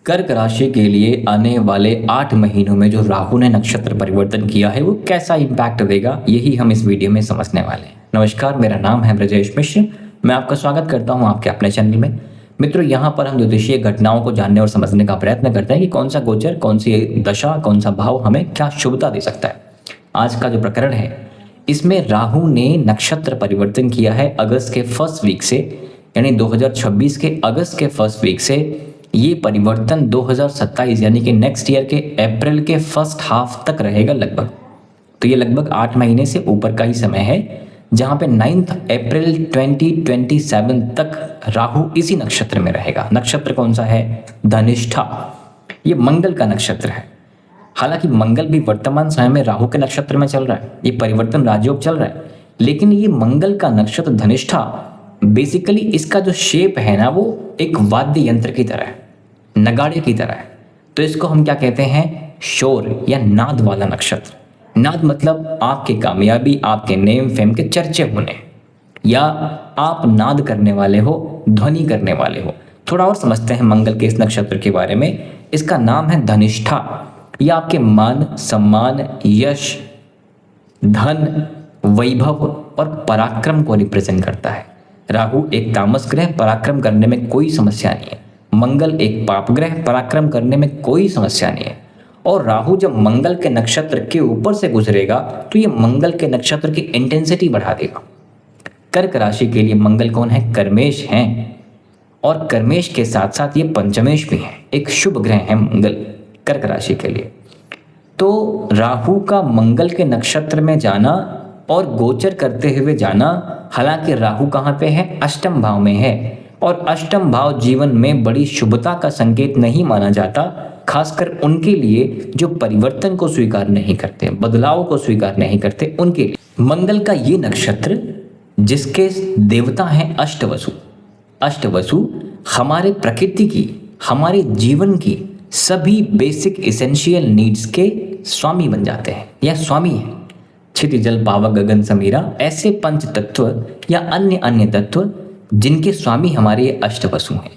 कर्क राशि के लिए आने वाले 8 महीनों में जो राहु ने नक्षत्र परिवर्तन किया है वो कैसा इम्पैक्ट देगा, यही हम इस वीडियो में समझने वाले हैं। नमस्कार, मेरा नाम है ब्रजेश मिश्र। मैं आपका स्वागत करता हूं आपके अपने चैनल में। मित्रों, यहाँ पर हम ज्योतिषीय घटनाओं को जानने और समझने का प्रयत्न करते हैं कि कौन सा गोचर, कौन सी दशा, कौन सा भाव हमें क्या शुभता दे सकता है। आज का जो प्रकरण है इसमें राहु ने नक्षत्र परिवर्तन किया है अगस्त के फर्स्ट वीक से, यानी 2026 के अगस्त के फर्स्ट वीक से ये परिवर्तन 2027 यानी कि नेक्स्ट ईयर के अप्रैल के फर्स्ट हाफ तक रहेगा लगभग। तो ये लगभग 8 महीने से ऊपर का ही समय है, जहाँ पे 9 अप्रैल 2027 तक राहु इसी नक्षत्र में रहेगा। नक्षत्र कौन सा है? धनिष्ठा। ये मंगल का नक्षत्र है। हालांकि मंगल भी वर्तमान समय में राहु के नक्षत्र में चल रहा है, ये परिवर्तन राजयोग चल रहा है, लेकिन ये मंगल का नक्षत्र धनिष्ठा बेसिकली इसका जो शेप है ना वो एक वाद्य यंत्र की तरह है, नगाड़े की तरह है। तो इसको हम क्या कहते हैं? शोर या नाद वाला नक्षत्र। नाद मतलब आपकी कामयाबी, आपके नेम फेम के चर्चे होने, या आप नाद करने वाले हो, ध्वनि करने वाले हो। थोड़ा और समझते हैं मंगल के इस नक्षत्र के बारे में। इसका नाम है धनिष्ठा। यह आपके मान, सम्मान, यश, धन, वैभव और पराक्रम को रिप्रेजेंट करता है। राहु एक तामस ग्रह, पराक्रम करने में कोई समस्या नहीं है। मंगल एक पाप ग्रह, पराक्रम करने में कोई समस्या नहीं है। और राहु जब मंगल के नक्षत्र के ऊपर से गुजरेगा तो ये मंगल के नक्षत्र की इंटेंसिटी बढ़ा देगा। कर्क राशि के लिए मंगल कौन है? कर्मेश हैं, और कर्मेश के साथ साथ ये पंचमेश भी हैं। एक शुभ ग्रह है मंगल कर्क राशि के लिए। तो राहु का मंगल के नक्षत्र में जाना और गोचर करते हुए जाना, हालांकि राहु कहाँ पे है? अष्टम भाव में है, और अष्टम भाव जीवन में बड़ी शुभता का संकेत नहीं माना जाता, खासकर उनके लिए जो परिवर्तन को स्वीकार नहीं करते, बदलाव को स्वीकार नहीं करते, उनके लिए। मंगल का ये नक्षत्र जिसके देवता हैं अष्टवसु। अष्टवसु हमारे प्रकृति की, हमारे जीवन की सभी बेसिक एसेंशियल नीड्स के स्वामी बन जाते हैं या स्वामी हैं। क्षिति, जल, पावक, गगन, समीरा, ऐसे पंच तत्व या अन्य तत्व जिनके स्वामी हमारे अष्टवसु हैं।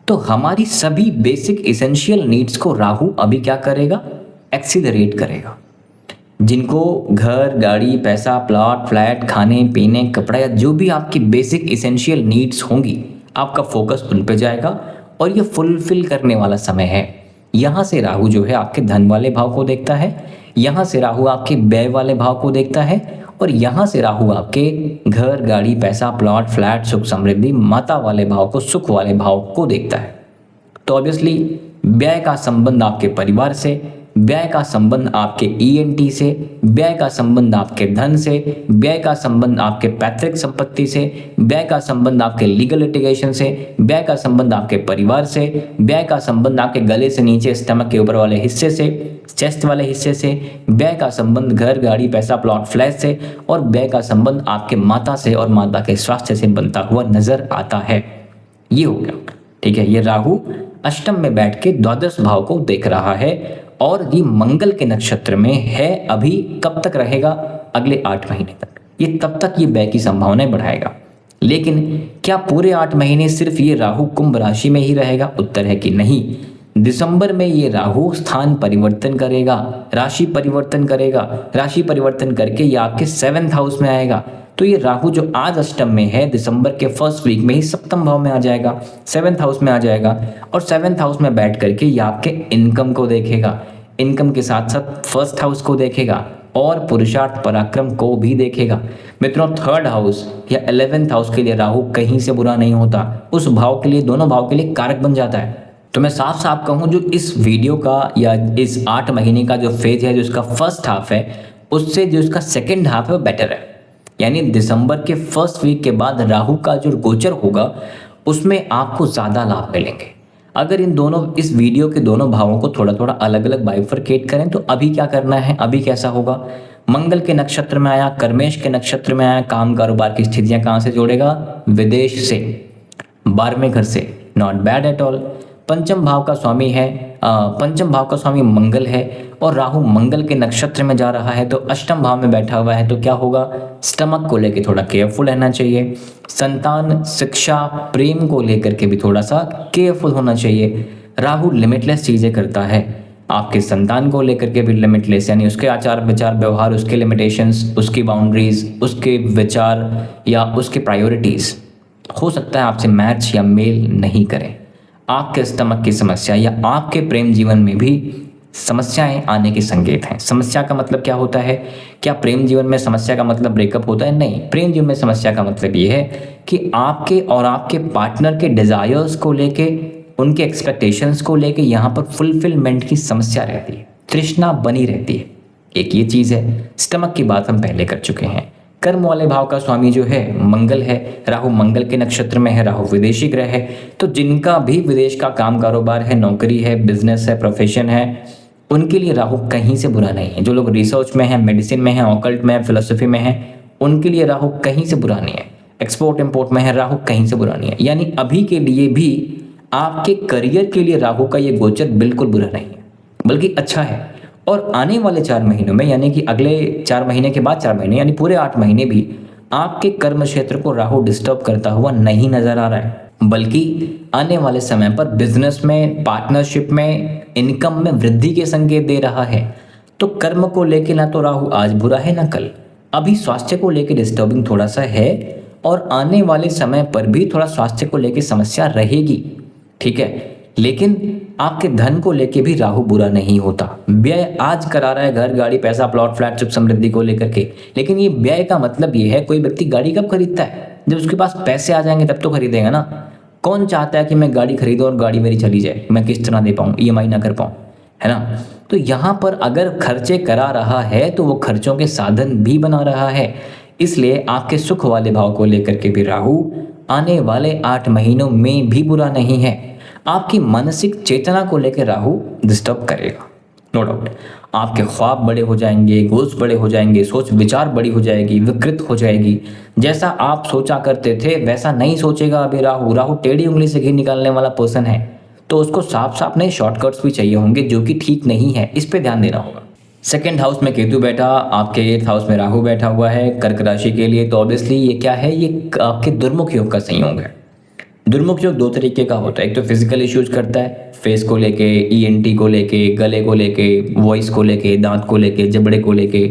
तो हमारी सभी बेसिक एसेंशियल नीड्स को राहु अभी क्या करेगा? एक्सीलरेट करेगा। जिनको घर, गाड़ी, पैसा, प्लॉट, फ्लैट, खाने पीने, कपड़ा या जो भी आपकी बेसिक एसेंशियल नीड्स होंगी, आपका फोकस उन पे जाएगा और ये फुलफिल करने वाला समय है। यहाँ से राहु जो है आपके धन वाले भाव को देखता है, यहाँ से राहु आपके व्यय वाले भाव को देखता है, और यहाँ से राहु आपके घर, गाड़ी, पैसा, प्लॉट, फ्लैट, सुख समृद्धि, माता वाले भाव को, सुख वाले भाव को देखता है। तो ऑब्वियसली व्यय का संबंध आपके परिवार से, व्यय का संबंध आपके ईएनटी से, व्यय का संबंध आपके धन से, व्यय का संबंध आपके पैतृक संपत्ति से, व्यय का संबंध आपके लीगल लिटिगेशन से, व्यय का संबंध आपके परिवार से, व्यय का संबंध आपके गले से नीचे स्टमक के ऊपर वाले हिस्से से, चेस्ट वाले हिस्से से, व्यय का संबंध घर, गाड़ी, पैसा, प्लॉट, फ्लैट से, और व्यय का संबंध आपके माता से और माता के स्वास्थ्य से बनता हुआ नजर आता है। ये हो गया, ठीक है। ये राहु अष्टम में बैठ के द्वादश भाव को देख रहा है, और ये मंगल के नक्षत्र में है। अभी कब तक रहेगा? अगले 8 महीने तक। ये तब तक ये व्यय की संभावनाएं बढ़ाएगा। लेकिन क्या पूरे 8 महीने सिर्फ ये राहु कुंभ राशि में ही रहेगा? उत्तर है कि नहीं। दिसंबर में ये राहु स्थान परिवर्तन करेगा, राशि परिवर्तन करेगा। राशि परिवर्तन करके ये आपके 7th हाउस में आएगा। तो ये राहु जो आज अष्टम में है, दिसंबर के फर्स्ट वीक में ही सप्तम भाव में आ जाएगा, 7th हाउस में आ जाएगा, और 7th हाउस में बैठ करके ये आपके इनकम को देखेगा, इनकम के साथ साथ फर्स्ट हाउस को देखेगा, और पुरुषार्थ, पराक्रम को भी देखेगा। मित्रों, 3rd हाउस या 11th हाउस के लिए राहु कहीं से बुरा नहीं होता। उस भाव के लिए, दोनों भाव के लिए कारक बन जाता है। तो मैं साफ साफ कहूँ, जो इस वीडियो का या इस 8 महीने का जो फेज है, जो इसका फर्स्ट हाफ है, उससे जो इसका सेकेंड हाफ है वो बेटर है। यानी दिसंबर के फर्स्ट वीक के बाद राहु का जो गोचर होगा उसमें आपको ज़्यादा लाभ मिलेंगे। अगर इन दोनों, इस वीडियो के दोनों भावों को थोड़ा थोड़ा अलग अलग बाइफरकेट करें तो अभी क्या करना है, अभी कैसा होगा? मंगल के नक्षत्र में आया, कर्मेश के नक्षत्र में आया, काम कारोबार की स्थितियाँ कहाँ से जोड़ेगा? विदेश से, 12वें घर से, नॉट बैड एट ऑल। पंचम भाव का स्वामी है, पंचम भाव का स्वामी मंगल है, और राहु मंगल के नक्षत्र में जा रहा है तो अष्टम भाव में बैठा हुआ है। तो क्या होगा? स्टमक को लेकर थोड़ा केयरफुल रहना चाहिए। संतान, शिक्षा, प्रेम को लेकर के भी थोड़ा सा केयरफुल होना चाहिए। राहु लिमिटलेस चीज़ें करता है। आपके संतान को लेकर के भी लिमिटलेस, यानी उसके आचार विचार व्यवहार, उसके लिमिटेशंस, उसकी बाउंड्रीज, उसके विचार या उसके प्रायोरिटीज़ हो सकता है आपसे मैच या मेल नहीं करें। आपके स्टमक की समस्या या आपके प्रेम जीवन में भी समस्याएं आने के संकेत हैं। समस्या का मतलब क्या होता है? क्या प्रेम जीवन में समस्या का मतलब ब्रेकअप होता है? नहीं, प्रेम जीवन में समस्या का मतलब ये है कि आपके और आपके पार्टनर के डिजायर्स को लेके, उनके एक्सपेक्टेशंस को लेके यहाँ पर फुलफिलमेंट की समस्या रहती है, तृष्णा बनी रहती है। एक ये चीज़ है। स्टमक की बात हम पहले कर चुके हैं। कर्म वाले भाव का स्वामी जो है मंगल है, राहु मंगल के नक्षत्र में है, राहु विदेशी ग्रह है। तो जिनका भी विदेश का काम कारोबार है, नौकरी है, बिजनेस है, प्रोफेशन है, उनके लिए राहु कहीं से बुरा नहीं है। जो लोग रिसर्च में है, मेडिसिन में है, ऑकल्ट में है, फिलोसफी में है, उनके लिए राहु कहीं से बुरा नहीं है। एक्सपोर्ट इंपोर्ट में है, राहु कहीं से बुरा नहीं है। यानी अभी के लिए भी आपके करियर के लिए राहु का ये गोचर बिल्कुल बुरा नहीं है, बल्कि अच्छा है। और आने वाले 4 महीनों में, यानी कि अगले 4 महीने के बाद 4 महीने, यानी पूरे 8 महीने भी आपके कर्म क्षेत्र को राहु डिस्टर्ब करता हुआ नहीं नजर आ रहा है, बल्कि आने वाले समय पर बिजनेस में, पार्टनरशिप में, इनकम में वृद्धि के संकेत दे रहा है। तो कर्म को लेके ना तो राहु आज बुरा है ना कल। अभी स्वास्थ्य को लेके डिस्टर्बिंग थोड़ा सा है और आने वाले समय पर भी थोड़ा स्वास्थ्य को लेके समस्या रहेगी, ठीक है। लेकिन आपके धन को लेके भी राहु बुरा नहीं होता। व्यय आज करा रहा है, घर, गाड़ी, पैसा, प्लॉट, फ्लैट, सुख समृद्धि को लेकर के, लेकिन ये व्यय का मतलब ये है, कोई व्यक्ति गाड़ी कब खरीदता है? जब उसके पास पैसे आ जाएंगे तब तो खरीदेगा ना। कौन चाहता है कि मैं गाड़ी खरीदूं और गाड़ी मेरी चली जाए, मैं किस्त ना दे पाऊं, ईएमआई ना कर पाऊं, है ना। तो यहाँ पर अगर खर्चे करा रहा है तो वो खर्चों के साधन भी बना रहा है। इसलिए आपके सुख वाले भाव को लेकर के भी राहु आने वाले 8 महीनों में भी बुरा नहीं है। आपकी मानसिक चेतना को लेकर राहु डिस्टर्ब करेगा, नो डाउट। आपके ख्वाब बड़े हो जाएंगे, गोल्स बड़े हो जाएंगे, सोच विचार बड़ी हो जाएगी, विकृत हो जाएगी। जैसा आप सोचा करते थे वैसा नहीं सोचेगा अभी राहु। राहु टेढ़ी उंगली से घी निकालने वाला पर्सन है, तो उसको साफ साफ नहीं, शॉर्टकट्स भी चाहिए होंगे, जो कि ठीक नहीं है। इस पे ध्यान देना होगा। सेकंड हाउस में केतु बैठा, आपके 8th हाउस में राहु बैठा हुआ है कर्क राशि के लिए। तो ऑब्वियसली ये क्या है? ये आपके दुर्मुख योग का संयोग है। दुर्मुख योग 2 तरीके का होता है। एक तो फिजिकल इश्यूज करता है, फेस को लेके, ईएनटी को लेके, गले को लेके, वॉइस को लेके, दांत को लेके, जबड़े को लेके,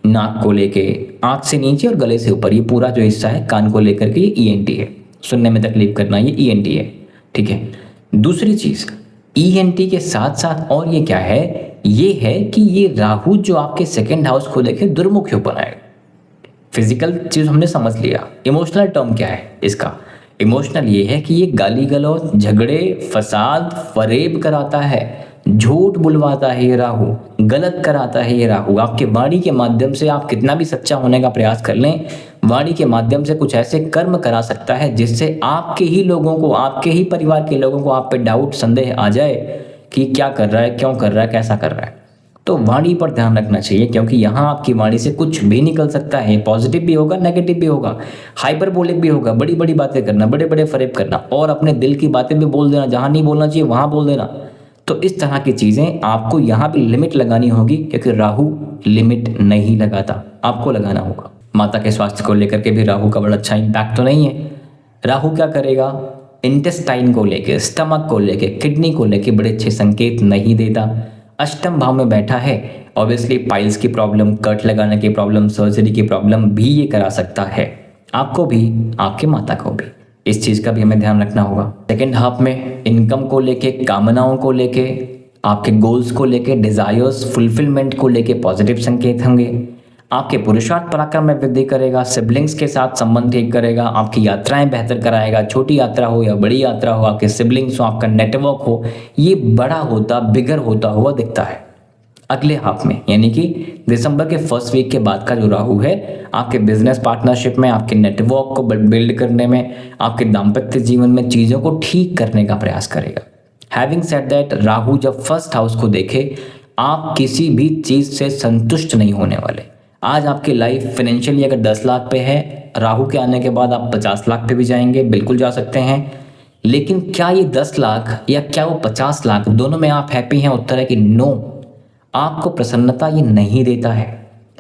नाक को लेके, आंख से नीचे और गले से ऊपर, ये पूरा जो हिस्सा है कान को लेकर के, ये ईएनटी है। सुनने में तकलीफ करना, ये ईएनटी है, ठीक है। दूसरी चीज, ईएनटी के साथ साथ और ये क्या है? ये है कि ये राहु जो आपके 2nd हाउस को लेके दुर्मुख योग बनाएगा। फिजिकल चीज हमने समझ लिया। इमोशनल टर्म क्या है इसका? इमोशनल ये है कि ये गाली गलौज, झगड़े, फसाद, फरेब कराता है, झूठ बुलवाता है ये राहु, गलत कराता है ये राहु। आपके वाणी के माध्यम से आप कितना भी सच्चा होने का प्रयास कर लें, वाणी के माध्यम से कुछ ऐसे कर्म करा सकता है जिससे आपके ही लोगों को, आपके ही परिवार के लोगों को आप पे डाउट, संदेह आ जाए कि क्या कर रहा है, क्यों कर रहा है, कैसा कर रहा है। तो वाणी पर ध्यान रखना चाहिए, क्योंकि यहाँ आपकी वाणी से कुछ भी निकल सकता है। पॉजिटिव भी होगा, नेगेटिव भी होगा, हाइपरबोलिक भी होगा, बड़ी बड़ी बातें करना, बड़े बड़े फरेब करना, और अपने दिल की बातें भी बोल देना, जहाँ नहीं बोलना चाहिए वहाँ बोल देना। तो इस तरह की चीज़ें आपको यहाँ भी लिमिट लगानी होगी, क्योंकि राहु लिमिट नहीं लगाता, आपको लगाना होगा। माता के स्वास्थ्य को लेकर के भी राहु का बड़ा अच्छा इम्पैक्ट तो नहीं है। राहु क्या करेगा? इंटेस्टाइन को लेके, स्टमक को लेके, किडनी को लेके बड़े अच्छे संकेत नहीं देता। अष्टम भाव में बैठा है, ऑब्वियसली पाइल्स की प्रॉब्लम, कट लगाने की प्रॉब्लम, सर्जरी की प्रॉब्लम भी ये करा सकता है, आपको भी, आपके माता को भी। इस चीज़ का भी हमें ध्यान रखना होगा। 2nd हाफ में इनकम को लेके, कामनाओं को लेके, आपके गोल्स को लेके, डिजायर्स, फुलफिलमेंट को लेके पॉजिटिव संकेत होंगे। आपके पुरुषार्थ पराक्रम में वृद्धि करेगा, सिबलिंग्स के साथ संबंध ठीक करेगा, आपकी यात्राएं बेहतर कराएगा, छोटी यात्रा हो या बड़ी यात्रा हो, आपके सिबलिंग्स हो, आपका नेटवर्क हो, ये बड़ा होता, बिगर होता हुआ दिखता है अगले हाफ में। यानी कि दिसंबर के 1st वीक के बाद का जो राहु है, आपके बिजनेस पार्टनरशिप में, आपके नेटवर्क को बिल्ड करने में, आपके दाम्पत्य जीवन में चीज़ों को ठीक करने का प्रयास करेगा। हैविंग सेड दैट, राहु जब 1st हाउस को देखे, आप किसी भी चीज़ से संतुष्ट नहीं होने वाले। आज आपकी लाइफ फाइनेंशियली अगर 10 लाख पे है, राहु के आने के बाद आप 50 लाख पे भी जाएंगे, बिल्कुल जा सकते हैं। लेकिन क्या ये 10 लाख या क्या वो 50 लाख, दोनों में आप हैप्पी हैं? उत्तर है कि नो। आपको प्रसन्नता ये नहीं देता है।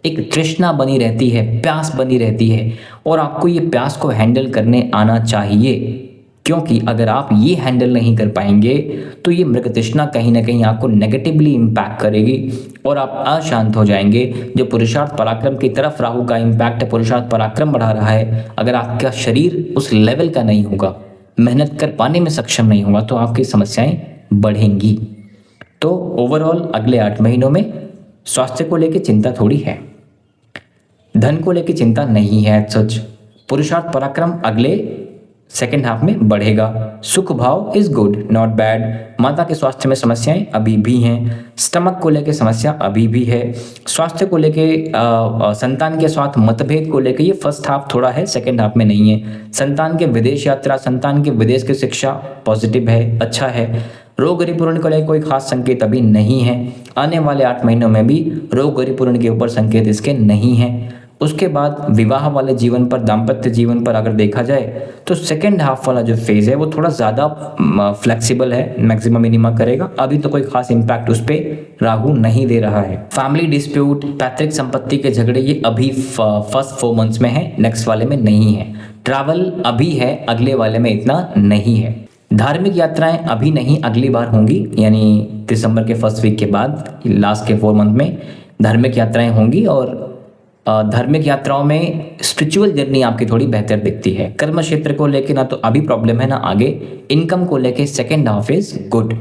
एक तृष्णा बनी रहती है, प्यास बनी रहती है, और आपको ये प्यास को हैंडल करने आना चाहिए। क्योंकि अगर आप ये हैंडल नहीं कर पाएंगे तो ये मृग तृष्णा कहीं ना कहीं आपको नेगेटिवली इम्पैक्ट करेगी और आप अशांत हो जाएंगे। जो पुरुषार्थ पराक्रम की तरफ राहु का इम्पैक्ट है, पुरुषार्थ पराक्रम बढ़ा रहा है, अगर आपका शरीर उस लेवल का नहीं होगा, मेहनत कर पाने में सक्षम नहीं होगा, तो आपकी समस्याएं बढ़ेंगी। तो ओवरऑल अगले 8 महीनों में स्वास्थ्य को लेकर चिंता थोड़ी है, धन को लेकर चिंता नहीं है सच। पुरुषार्थ पराक्रम अगले सेकेंड हाफ में बढ़ेगा। सुख भाव इज गुड, नॉट बैड। माता के स्वास्थ्य में समस्याएं अभी भी हैं, स्टमक को लेके समस्या अभी भी है, स्वास्थ्य को लेके संतान के साथ मतभेद को लेके ये फर्स्ट हाफ थोड़ा है, सेकेंड हाफ में नहीं है। संतान के विदेश यात्रा, संतान के विदेश की शिक्षा पॉजिटिव है, अच्छा है। रोग परिपूर्ण को लेकर कोई खास संकेत अभी नहीं है। आने वाले 8 महीनों में भी रोग परिपूर्ण के ऊपर संकेत इसके नहीं है। उसके बाद विवाह वाले जीवन पर, दाम्पत्य जीवन पर अगर देखा जाए तो सेकेंड हाफ वाला जो फेज है वो थोड़ा ज़्यादा फ्लेक्सिबल है, मैक्सिमम मिनिमम करेगा। अभी तो कोई खास इम्पैक्ट उस पर राहु नहीं दे रहा है। फैमिली डिस्प्यूट, पैतृक संपत्ति के झगड़े ये अभी फर्स्ट 4 मंथ्स में है, नेक्स्ट वाले में नहीं है। ट्रैवल अभी है, अगले वाले में इतना नहीं है। धार्मिक यात्राएं अभी नहीं, अगली बार होंगी, यानी दिसंबर के फर्स्ट वीक के बाद लास्ट के 4 मंथ में धार्मिक यात्राएं होंगी। और धार्मिक यात्राओं में स्पिरिचुअल जर्नी आपकी थोड़ी बेहतर दिखती है। कर्म क्षेत्र को लेके ना तो अभी प्रॉब्लम है ना आगे। इनकम को लेके सेकेंड हाफ इज गुड।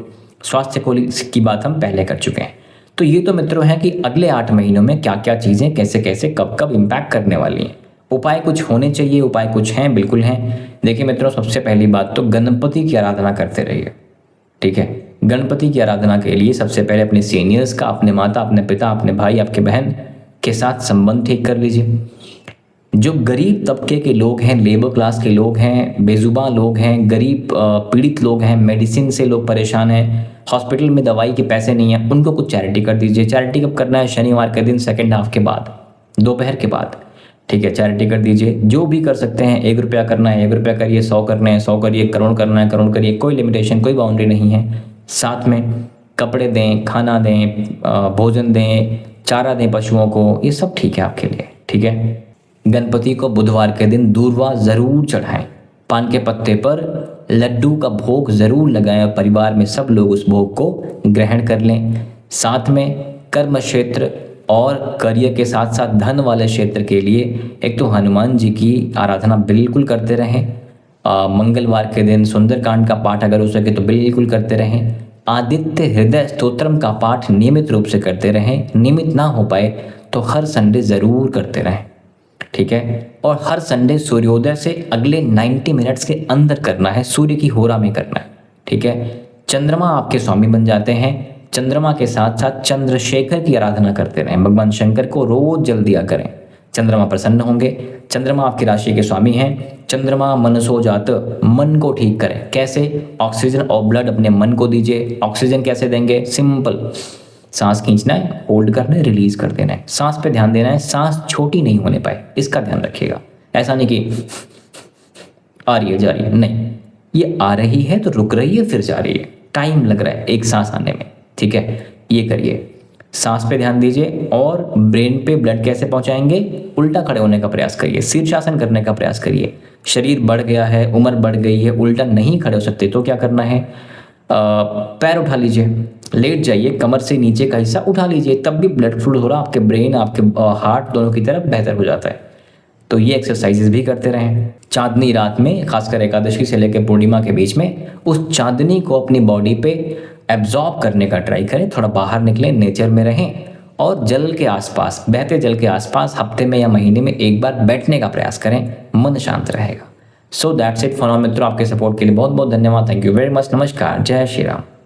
स्वास्थ्य को की बात हम पहले कर चुके हैं। तो ये तो मित्रों है कि अगले 8 महीनों में क्या क्या चीज़ें कैसे कैसे कब कब इम्पैक्ट करने वाली हैं। उपाय कुछ होने चाहिए, उपाय कुछ हैं, बिल्कुल हैं। देखिए मित्रों, सबसे पहली बात तो गणपति की आराधना करते रहिए, ठीक है। गणपति की आराधना के लिए सबसे पहले अपने सीनियर्स का, अपने माता, अपने पिता, अपने भाई, आपके बहन के साथ संबंध ठीक कर लीजिए। जो गरीब तबके के लोग हैं, लेबर क्लास के लोग हैं, बेजुबान लोग हैं, गरीब पीड़ित लोग हैं, मेडिसिन से लोग परेशान हैं, हॉस्पिटल में दवाई के पैसे नहीं हैं, उनको कुछ चैरिटी कर दीजिए। चैरिटी कब करना है? शनिवार के दिन सेकेंड हाफ के बाद, दोपहर के बाद, ठीक है। चैरिटी कर दीजिए, जो भी कर सकते हैं। 1 रुपया करना है 1 रुपया करिए, 100 करना है 100 करिए, करोड़ करना है करोड़ करिए, कोई लिमिटेशन, कोई बाउंड्री नहीं है। साथ में कपड़े दें, खाना दें, भोजन दें, चारा दें पशुओं को, ये सब ठीक है आपके लिए, ठीक है। गणपति को बुधवार के दिन दूर्वा ज़रूर चढ़ाएं। पान के पत्ते पर लड्डू का भोग ज़रूर लगाएं और परिवार में सब लोग उस भोग को ग्रहण कर लें। साथ में कर्म क्षेत्र और करियर के साथ साथ धन वाले क्षेत्र के लिए एक तो हनुमान जी की आराधना बिल्कुल करते रहें। मंगलवार के दिन सुंदरकांड का पाठ अगर हो सके तो बिल्कुल करते रहें। आदित्य हृदय स्तोत्रम का पाठ नियमित रूप से करते रहें। नियमित ना हो पाए तो हर संडे ज़रूर करते रहें, ठीक है। और हर संडे सूर्योदय से अगले 90 मिनट्स के अंदर करना है, सूर्य की होरा में करना है, ठीक है। चंद्रमा आपके स्वामी बन जाते हैं। चंद्रमा के साथ साथ चंद्रशेखर की आराधना करते रहें। भगवान शंकर को रोज जल दिया करें, चंद्रमा प्रसन्न होंगे। चंद्रमा आपकी राशि के स्वामी हैं। चंद्रमा मनसो जात, मन को ठीक करें। कैसे? ऑक्सीजन और ब्लड अपने मन को दीजिए। ऑक्सीजन कैसे देंगे? सिंपल, सांस खींचना है, होल्ड करना है, रिलीज कर देना है। सांस पे ध्यान देना है, सांस छोटी नहीं होने पाए, इसका ध्यान रखिएगा। ऐसा नहीं कि आ रही है जा रही है, नहीं, ये आ रही है तो रुक रही है फिर जा रही है, टाइम लग रहा है एक सांस आने में, ठीक है। ये करिए, सांस पे ध्यान दीजिए। और ब्रेन पे ब्लड कैसे पहुंचाएंगे? उल्टा खड़े होने का प्रयास करिए, शीर्षासन करने का प्रयास करिए। शरीर बढ़ गया है, उम्र बढ़ गई है, उल्टा नहीं खड़े हो सकते तो क्या करना है? पैर उठा लीजिए, लेट जाइए, कमर से नीचे का हिस्सा उठा लीजिए, तब भी ब्लड फ्लो हो रहा, आपके ब्रेन आपके हार्ट दोनों की तरफ बेहतर हो जाता है। तो ये एक्सरसाइजेज भी करते रहें। चांदनी रात में, खासकर एकादशी से लेकर पूर्णिमा के बीच में, उस चांदनी को अपनी बॉडी पे एब्जॉर्ब करने का ट्राई करें। थोड़ा बाहर निकलें, नेचर में रहें और जल के आसपास, बहते जल के आसपास हफ्ते में या महीने में एक बार बैठने का प्रयास करें, मन शांत रहेगा। So that's it for now मित्रों। आपके सपोर्ट के लिए बहुत बहुत धन्यवाद। Thank you very much. नमस्कार, जय श्री राम।